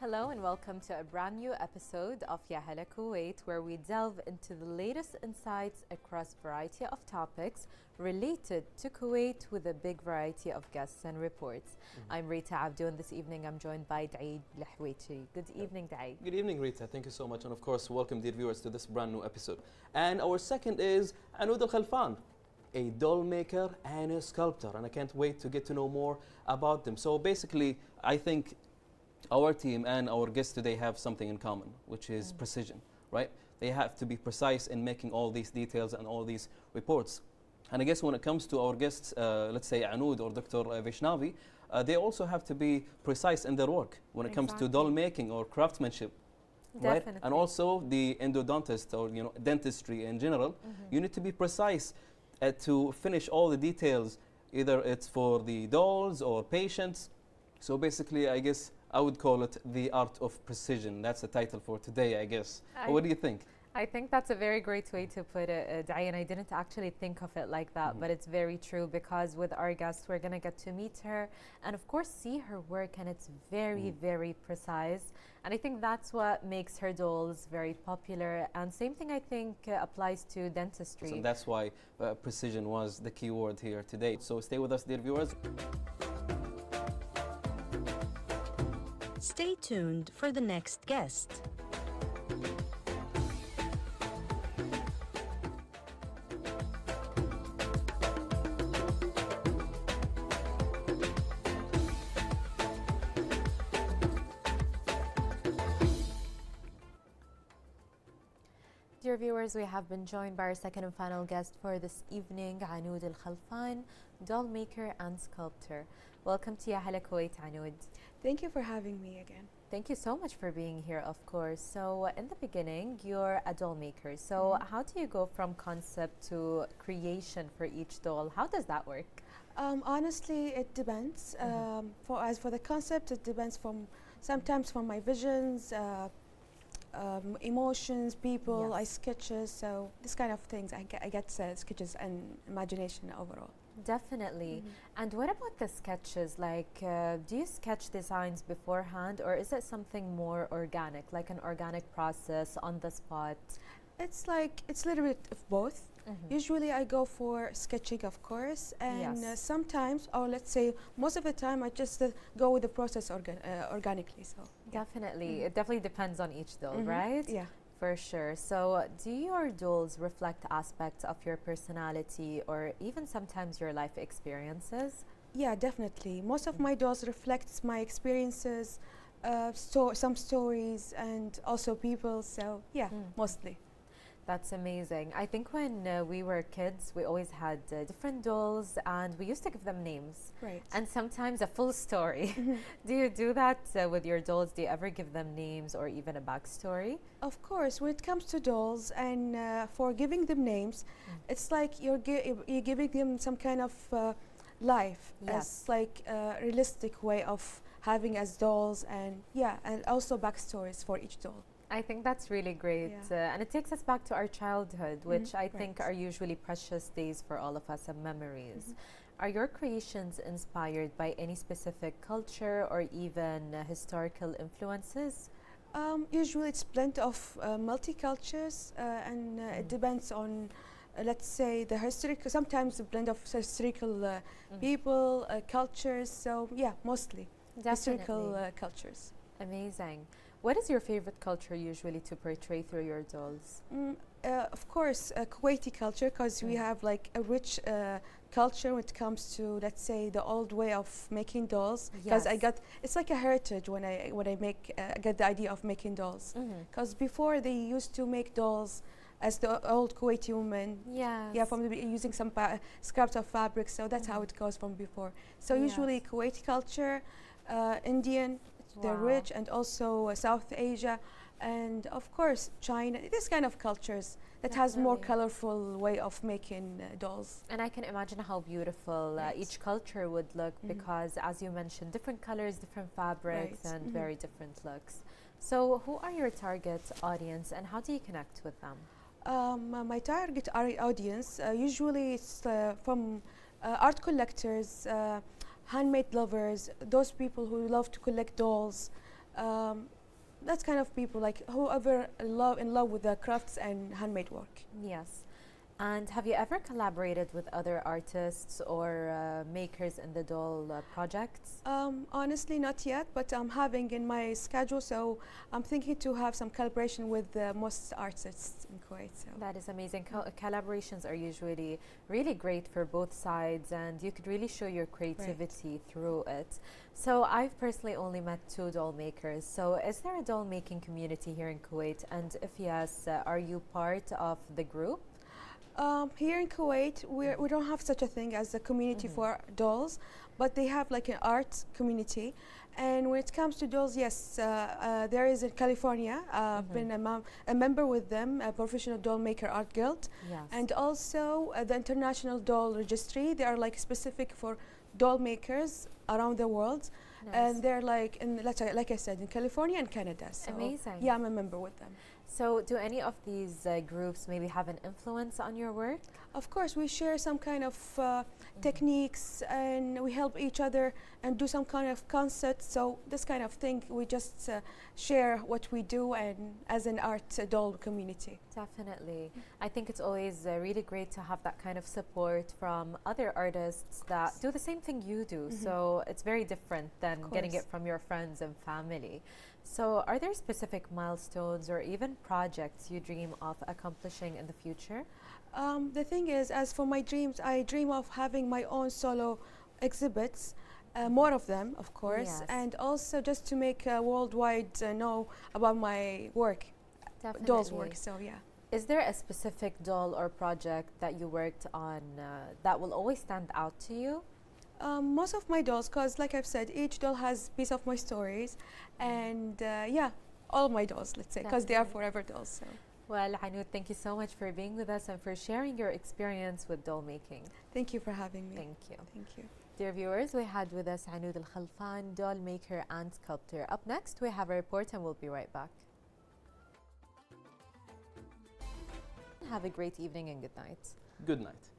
Hello and welcome to a brand new episode of Hala Kuwait, where we delve into the latest insights across a variety of topics related to Kuwait with a big variety of guests and reports. I'm Rita, Abdou, and this evening I'm joined by Duaij. Good evening, Duaij. Good evening, Rita. Thank you so much. And of course, welcome dear viewers to this brand new episode. And our second is Anoud AlKhalfan, a doll maker and a sculptor. And I can't wait to get to know more about them. So basically, I think our team and our guests today have something in common, which is precision, right? They have to be precise in making all these details and all these reports. And I guess when it comes to our guests, let's say Anoud or Dr. Vaishnavi, they also have to be precise in their work when it comes to doll making or craftsmanship. Definitely. Right? And also the endodontist or dentistry in general, you need to be precise to finish all the details, either it's for the dolls or patients. So basically, I guess I would call it the art of precision. That's the title for today, I guess. What do you think? I think that's a very great way to put it, Duaij, and I didn't actually think of it like that, but it's very true because with our guest, we're going to get to meet her and, of course, see her work, and it's very, very precise. And I think that's what makes her dolls very popular. And same thing, I think, applies to dentistry. So that's why precision was the key word here today. So stay with us, dear viewers. Stay tuned for the next guest. Dear viewers, we have been joined by our second and final guest for this evening, Anoud AlKhalfan, doll maker and sculptor. Welcome to Hala Kuwait, Anoud. Thank you for having me again. Thank you so much for being here, of course. So in the beginning, you're a doll maker. So how do you go from concept to creation for each doll? How does that work? Honestly, it depends. As for the concept, it depends sometimes from my visions, emotions, people, I sketches, so this kind of things. I get sketches and imagination overall. Definitely. And what about the sketches? Like, do you sketch designs beforehand, or is it something more organic, like an organic process on the spot? It's a little bit of both. Usually I go for sketching, of course, and sometimes, or let's say most of the time, I just go with the process organically. So definitely, it definitely depends on each doll, right? Yeah. For sure. So do your dolls reflect aspects of your personality or even sometimes your life experiences? Yeah, definitely. Most of my dolls reflects my experiences, some stories, and also people. So yeah, mostly. That's amazing. I think when we were kids, we always had different dolls and we used to give them names. Right. And sometimes a full story. Do you do that with your dolls? Do you ever give them names or even a backstory? Of course, when it comes to dolls and for giving them names, it's like you're giving them some kind of life. It's like a realistic way of having as dolls, and and also backstories for each doll. I think that's really great. And it takes us back to our childhood, which I think are usually precious days for all of us and memories. Are your creations inspired by any specific culture or even historical influences? Usually it's blend of multi-cultures and it depends on, let's say, the historical, sometimes a blend of historical people, cultures. So yeah, mostly historical cultures. Amazing. What is your favorite culture usually to portray through your dolls? Of course, Kuwaiti culture, because we have like a rich culture when it comes to, let's say, the old way of making dolls. Because it's like a heritage when I get the idea of making dolls. Because before they used to make dolls as the old Kuwaiti women. Using some scraps of fabric. So that's how it goes from before. So usually Kuwaiti culture, Indian. They're rich, and also South Asia, and of course China. This kind of cultures that has more colorful way of making dolls. And I can imagine how beautiful each culture would look because, as you mentioned, different colors, different fabrics, and very different looks. So, who are your target audience, and how do you connect with them? My target audience usually it's from art collectors. Handmade lovers, those people who love to collect dolls, that's kind of people, like whoever in love with the crafts and handmade work. Yes. And have you ever collaborated with other artists or makers in the doll projects? Honestly, not yet, but I'm having in my schedule, so I'm thinking to have some collaboration with most artists in Kuwait. So. That is amazing. Collaborations are usually really great for both sides, and you could really show your creativity through it. So I've personally only met 2 doll makers. So is there a doll making community here in Kuwait? And if yes, are you part of the group? Here in Kuwait, we don't have such a thing as a community for dolls, but they have like an art community. And when it comes to dolls, yes, there is in California. I've been a member with them, a professional doll maker art guild, and also the International Doll Registry. They are like specific for doll makers around the world. Nice. And they're like, like I said, in California and Canada. So amazing. Yeah, I'm a member with them. So do any of these groups maybe have an influence on your work? Of course, we share some kind of techniques, and we help each other and do some kind of concepts. So this kind of thing, we just share what we do and as an art doll community. Definitely. I think it's always really great to have that kind of support from other artists that do the same thing you do. So it's very different than getting it from your friends and family. So are there specific milestones or even projects you dream of accomplishing in the future? The thing is, as for my dreams, I dream of having my own solo exhibits, more of them, of course, and also just to make worldwide know about my work, doll's work. So yeah. Is there a specific doll or project that you worked on that will always stand out to you? Most of my dolls, because like I've said, each doll has a piece of my stories, and yeah, all of my dolls, let's say, because they are forever dolls. So. Well, Anoud, thank you so much for being with us and for sharing your experience with doll making. Thank you for having me. Thank you. Thank you. Dear viewers, we had with us Anoud AlKhalfan, doll maker and sculptor. Up next, we have a report and we'll be right back. Have a great evening and good night. Good night.